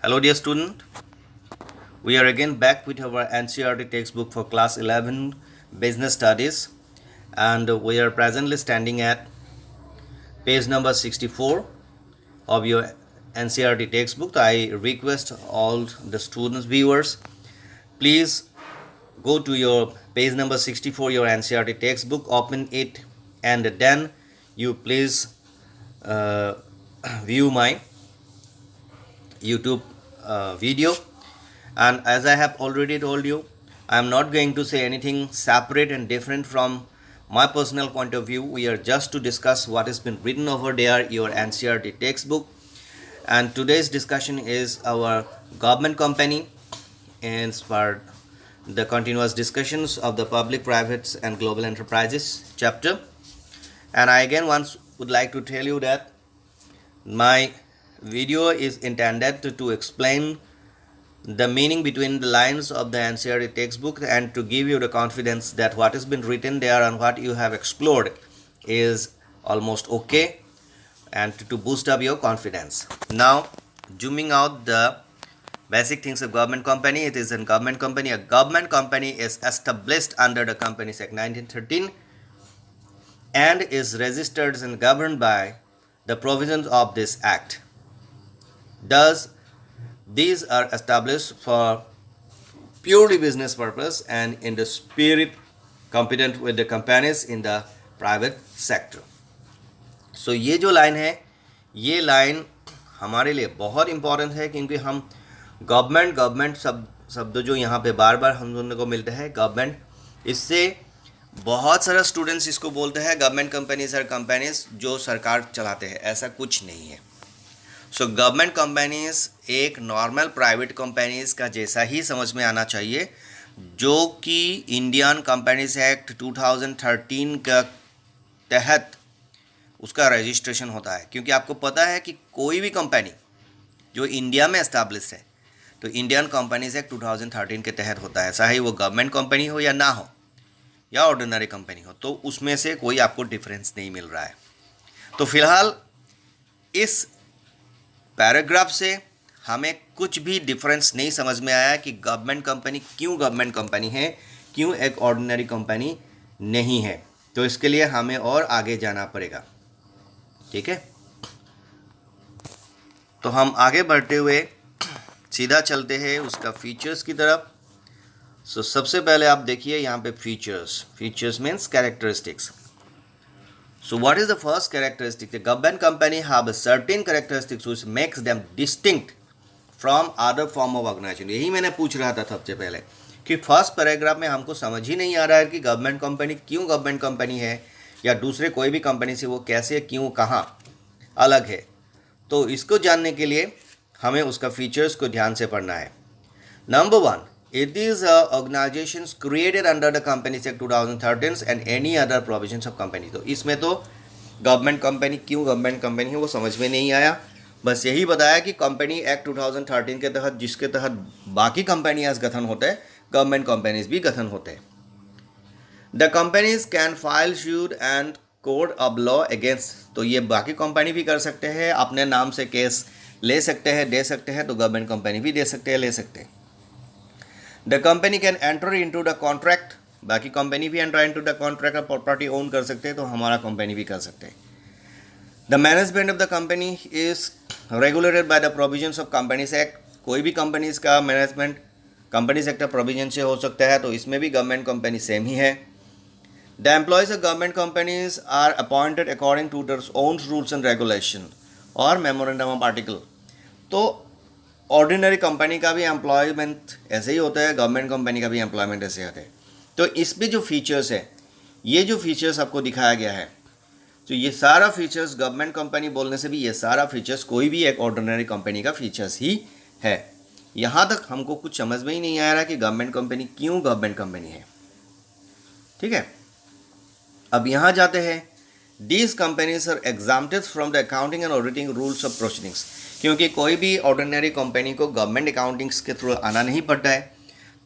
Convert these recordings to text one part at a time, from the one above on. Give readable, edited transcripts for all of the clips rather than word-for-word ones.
Hello, dear student. We are again back with our NCERT textbook for class 11 business studies, and we are presently standing at page number 64 of your NCERT textbook. I request all the students, viewers, please go to your page number 64, your NCERT textbook, open it, and then you please uh, view my YouTube video. And as I have already told you, I am not going to say anything separate and different from my personal point of view. We are just to discuss what has been written over there, your NCERT textbook. And today's discussion is our government company and for the continuous discussions of the public, private, and global enterprises chapter. And I again once would like to tell you that my video is intended to explain the meaning between the lines of the NCERT textbook and to give you the confidence that what has been written there and what you have explored is almost okay, and to boost up your confidence. Now, zooming out the basic things of government company, it is a government company. A government company is established under the Companies Act 1913 and is registered and governed by the provisions of this act. Thus, these are established for purely business purpose and in the spirit competent with the companies in the private sector. So ये जो line है, ये line हमारे लिए बहुत important है क्योंकि हम गवर्नमेंट शब्द जो यहाँ पे बार बार हम सुनने को मिलता है गवर्नमेंट, इससे बहुत सारा स्टूडेंट्स इसको बोलते हैं गवर्नमेंट कंपनीज और कंपनीज जो सरकार चलाते हैं, ऐसा कुछ नहीं है. सो गवर्नमेंट कंपनीज एक नॉर्मल प्राइवेट कंपनीज का जैसा ही समझ में आना चाहिए, जो कि इंडियन कंपनीज एक्ट 2013 का तहत उसका रजिस्ट्रेशन होता है. क्योंकि आपको पता है कि कोई भी कंपनी जो इंडिया में एस्टैब्लिश है तो इंडियन कंपनीज एक्ट 2013 के तहत होता है, चाहे वो गवर्नमेंट कंपनी हो या ना हो या ऑर्डिनरी कंपनी हो, तो उसमें से कोई आपको डिफरेंस नहीं मिल रहा है. तो फिलहाल इस पैराग्राफ से हमें कुछ भी डिफरेंस नहीं समझ में आया कि गवर्नमेंट कंपनी क्यों गवर्नमेंट कंपनी है, क्यों एक ऑर्डिनरी कंपनी नहीं है. तो इसके लिए हमें और आगे जाना पड़ेगा. ठीक है, तो हम आगे बढ़ते हुए सीधा चलते हैं उसका फीचर्स की तरफ. सो सबसे पहले आप देखिए यहाँ पे features means characteristics. So what is the first characteristic? The government company have a certain characteristics which makes them distinct from other form of organization. यही मैंने पूछ रहा था सबसे पहले कि फर्स्ट पैराग्राफ में हमको समझ ही नहीं आ रहा है कि गवर्नमेंट कंपनी क्यों गवर्नमेंट कंपनी है या दूसरे कोई भी कंपनी से वो कैसे क्यों कहाँ अलग है. तो इसको जानने के लिए हमें उसका फीचर्स को ध्यान से पढ़ना है. Number 1, it is organizations created under the Companies Act 2013 and any other provisions of company. तो इसमें तो गवर्नमेंट कंपनी क्यों गवर्नमेंट कंपनी है वो समझ में नहीं आया. बस यही बताया कि कंपनी एक्ट 2013 के तहत जिसके तहत बाकी कंपनियां गठन होते हैं, गवर्नमेंट कंपनीज भी गठन होते हैं. The companies can file suit and code of law against. तो ये बाकी कंपनी भी कर सकते हैं, अपने नाम से केस ले सकते हैं, दे सकते हैं, तो गवर्नमेंट कंपनी भी दे सकते हैं, ले सकते हैं. The company can enter into the contract. बाकी कंपनी भी एंटर इनटू द कॉन्ट्रैक्ट और प्रॉपर्टी ओन कर सकते हैं, तो हमारा कंपनी भी कर सकते हैं. The management of the company is regulated by the provisions of companies act. कोई भी कंपनीज का मैनेजमेंट कंपनीज एक्ट प्रोविजन से हो सकता है, तो इसमें भी गवर्नमेंट कंपनी सेम ही है. The employees of government companies are appointed according to their own rules and regulation और मेमोरेंडम ऑफ आर्टिकल. तो ऑर्डिनरी कंपनी का भी एम्प्लॉयमेंट ऐसे ही होता है, गवर्नमेंट कंपनी का भी एम्प्लॉयमेंट ऐसे होता है. तो इस पे जो फीचर्स है, ये जो फीचर्स आपको दिखाया गया है, तो ये सारा फीचर्स गवर्नमेंट कंपनी बोलने से भी ये सारा फीचर्स कोई भी एक ऑर्डिनरी कंपनी का फीचर्स ही है. यहाँ तक हमको कुछ समझ में ही नहीं आ रहा कि गवर्नमेंट कंपनी क्यों गवर्नमेंट कंपनी है. ठीक है, अब यहाँ जाते हैं. These companies are exempted from the accounting and auditing rules of proceedings. क्योंकि कोई भी ऑर्डिनरी कंपनी को गवर्नमेंट अकाउंटिंग्स के थ्रू आना नहीं पड़ता है,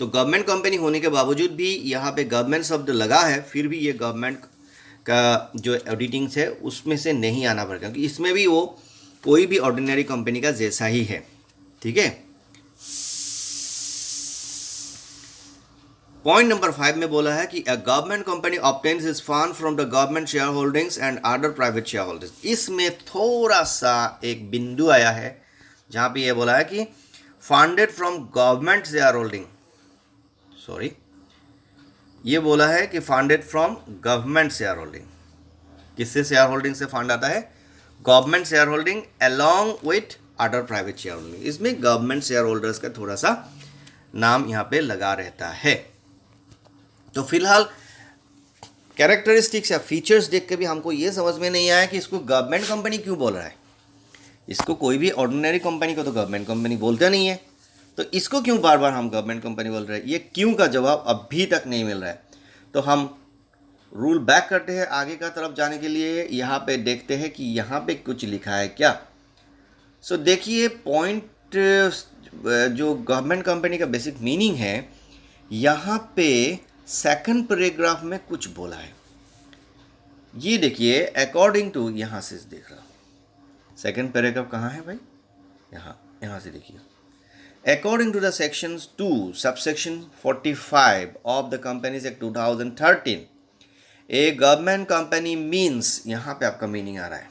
तो गवर्नमेंट कंपनी होने के बावजूद भी यहाँ पे गवर्नमेंट शब्द लगा है, फिर भी ये गवर्नमेंट का जो ऑडिटिंग्स है उसमें से नहीं आना पड़ेगा, क्योंकि इसमें भी वो कोई भी ऑर्डिनरी कंपनी का जैसा ही है. ठीक है। पॉइंट नंबर 5 में बोला है कि a government company obtains is fund from the government share holdings and other private share holdings. इसमें थोड़ा सा एक बिंदु आया है जहां पे ये बोला है कि funded from government share holding, sorry, ये बोला है कि funded from government share holding. किससे शेयर होल्डिंग से फंड आता है? Government share holding along with other private share holding. इसमें गवर्नमेंट शेयर होल्डर्स का थोड़ा सा नाम यहाँ पे लगा रहता है। तो फिलहाल कैरेक्टरिस्टिक्स या फीचर्स देख के भी हमको ये समझ में नहीं आया कि इसको गवर्नमेंट कंपनी क्यों बोल रहा है। इसको कोई भी ऑर्डिनरी कंपनी को तो गवर्नमेंट कंपनी बोलते नहीं है, तो इसको क्यों बार बार हम गवर्नमेंट कंपनी बोल रहे हैं? ये क्यों का जवाब अभी तक नहीं मिल रहा है। तो हम रूल बैक करते हैं आगे का तरफ जाने के लिए। यहाँ पे देखते हैं कि यहाँ पे कुछ लिखा है क्या। सो देखिए, पॉइंट जो गवर्नमेंट कंपनी का बेसिक मीनिंग है, यहाँ पे सेकंड पैराग्राफ में कुछ बोला है। ये देखिए, अकॉर्डिंग टू, यहाँ से देख रहा हूँ सेकंड पैराग्राफ कहाँ है भाई, यहाँ से देखिए। According to the sections 2 subsection 45 of the companies act 2013, a government company means, यहाँ पे आपका मीनिंग आ रहा है,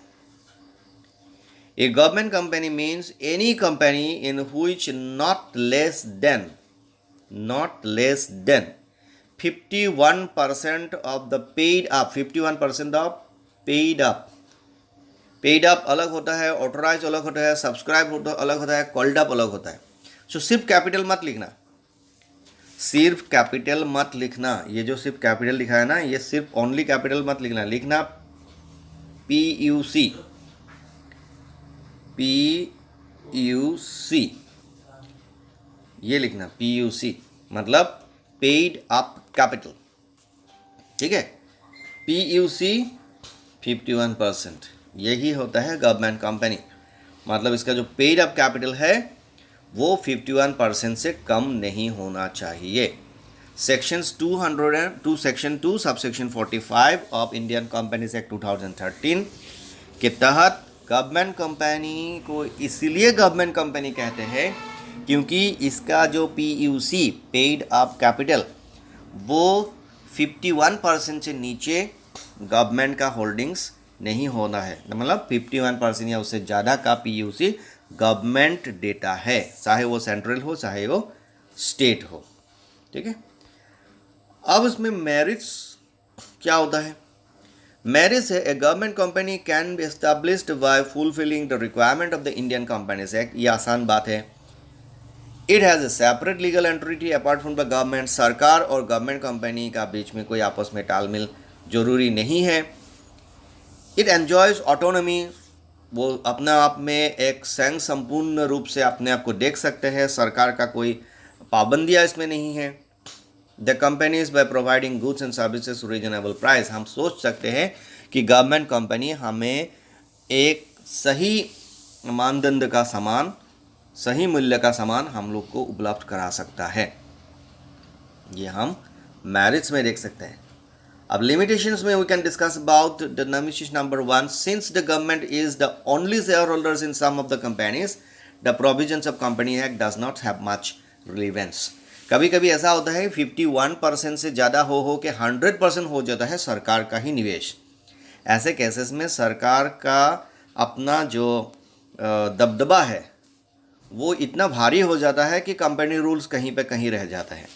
a government company means any company in which not less than 51% of the paid up, 51% of paid up. Paid up अलग होता है, authorise अलग होता है, सब्सक्राइब अलग होता है, कॉल्ड अप अलग होता है। सो सिर्फ कैपिटल मत लिखना, सिर्फ कैपिटल मत लिखना। ये जो सिर्फ कैपिटल लिखा है ना, ये सिर्फ ओनली कैपिटल मत लिखना, लिखना PUC, ये लिखना PUC, मतलब पेड अप कैपिटल, ठीक है। PUC 51%, यही होता है गवर्नमेंट कंपनी। मतलब इसका जो पेड अप कैपिटल है वो 51% से कम नहीं होना चाहिए। Sections 202 section 2 subsection 45 of Indian companies act 2013 के तहत गवर्नमेंट कंपनी को इसलिए गवर्नमेंट कंपनी कहते हैं क्योंकि इसका जो PUC पेड अप कैपिटल वो 51% से नीचे गवर्नमेंट का होल्डिंग्स नहीं होना है। मतलब 51% या उससे ज़्यादा का PUC गवर्नमेंट डेटा है, चाहे वो सेंट्रल हो चाहे वो स्टेट हो, ठीक है। अब इसमें मेरिट्स क्या होता है? मेरिट्स है, a government company can be established by fulfilling the requirement of the Indian companies act. ये आसान बात है। It has a separate legal entity apart from the government. सरकार और गवर्नमेंट कंपनी का बीच में कोई आपस में तालमेल जरूरी नहीं है। इट एन्जॉयज ऑटोनॉमी, वो अपने आप में एक स्वयं संपूर्ण रूप से अपने आप को देख सकते हैं, सरकार का कोई पाबंदियाँ इसमें नहीं है। The companies by providing goods and services reasonable price, हम सोच सकते हैं कि गवर्नमेंट कंपनी हमें एक सही मानदंड का सामान, सही मूल्य का सामान हम लोग को उपलब्ध करा सकता है। ये हम मैरिट्स में देख सकते हैं। अब लिमिटेशंस में we can discuss about the limitation number 1, since the government is the only share holders in some of the companies the provisions of company act does not have much relevance. कभी कभी ऐसा होता है 51% से ज़्यादा हो के 100% हो जाता है सरकार का ही निवेश। ऐसे केसेस में सरकार का अपना जो दबदबा है वो इतना भारी हो जाता है कि कंपनी रूल्स कहीं पे कहीं रह जाता है।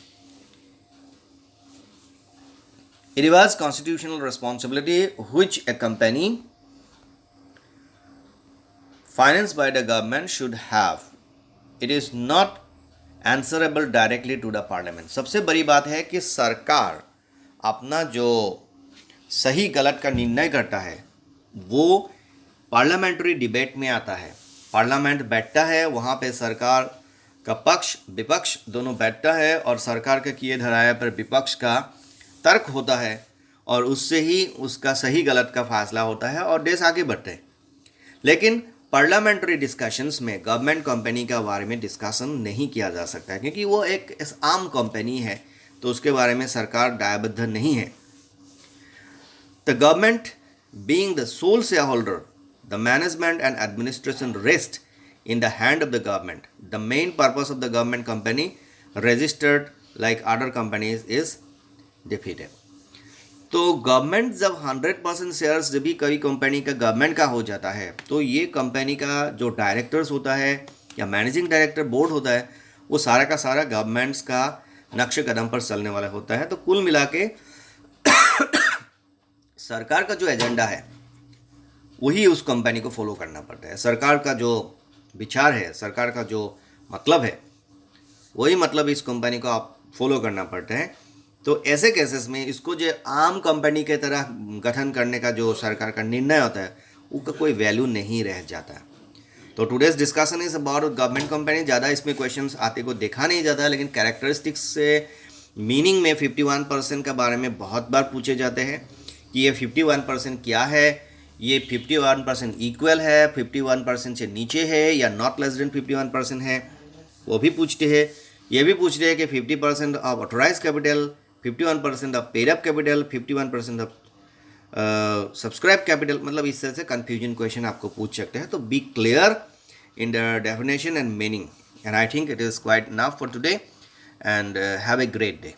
It was constitutional responsibility which a company financed by the government should have. It is not answerable directly to the parliament. सबसे बड़ी बात है कि सरकार अपना जो सही गलत का निर्णय करता है वो पार्लियामेंट्री डिबेट में आता है। पार्लियामेंट बैठता है, वहाँ पे सरकार का पक्ष विपक्ष दोनों बैठता है और सरकार के किए धराए पर विपक्ष का तर्क होता है और उससे ही उसका सही गलत का फैसला होता है और देश आगे बढ़ते हैं। लेकिन पार्लियामेंट्री डिस्कशंस में गवर्नमेंट कंपनी का बारे में डिस्कशन नहीं किया जा सकता है क्योंकि वो एक आम कंपनी है, तो उसके बारे में सरकार दायबद्ध नहीं है। The government being the sole share holder, the management and administration rest in the hand of the government. The main purpose of the government company registered like other companies is defeated. तो government जब 100% shares जब भी कभी company का government का हो जाता है तो ये कंपनी का जो डायरेक्टर्स होता है या मैनेजिंग डायरेक्टर बोर्ड होता है वो सारा का सारा गवर्नमेंट्स का नक्शे कदम पर चलने वाला होता है. तो कुल मिला के सरकार का जो एजेंडा है वही उस कंपनी को फॉलो करना पड़ता है. सरकार का जो विचार है, सरकार का जो मतलब है, वही मतलब इस कंपनी को आप फॉलो करना पड़ता है. तो ऐसे केसेस में इसको जो आम कंपनी के तरह गठन करने का जो सरकार का निर्णय होता है उसका कोई वैल्यू नहीं रह जाता. तो today's discussion is about government company. ज़्यादा इसमें क्वेश्चंस आते को देखा नहीं जाता, लेकिन कैरेक्टरिस्टिक्स से मीनिंग में 51% के बारे में बहुत बार पूछे जाते हैं कि ये 51% क्या है, ये 51% इक्वल है, 51% से नीचे है या नॉट लेस देन 51% है, वो भी पूछते हैं. ये भी पूछते हैं कि 50% of authorise capital, 51% of paid up capital, 51% of subscribe capital. मतलब इस तरह से कन्फ्यूजन क्वेश्चन आपको पूछ सकते हैं. तो be clear in the definition and meaning. And I think it is quite enough for today and have a great day.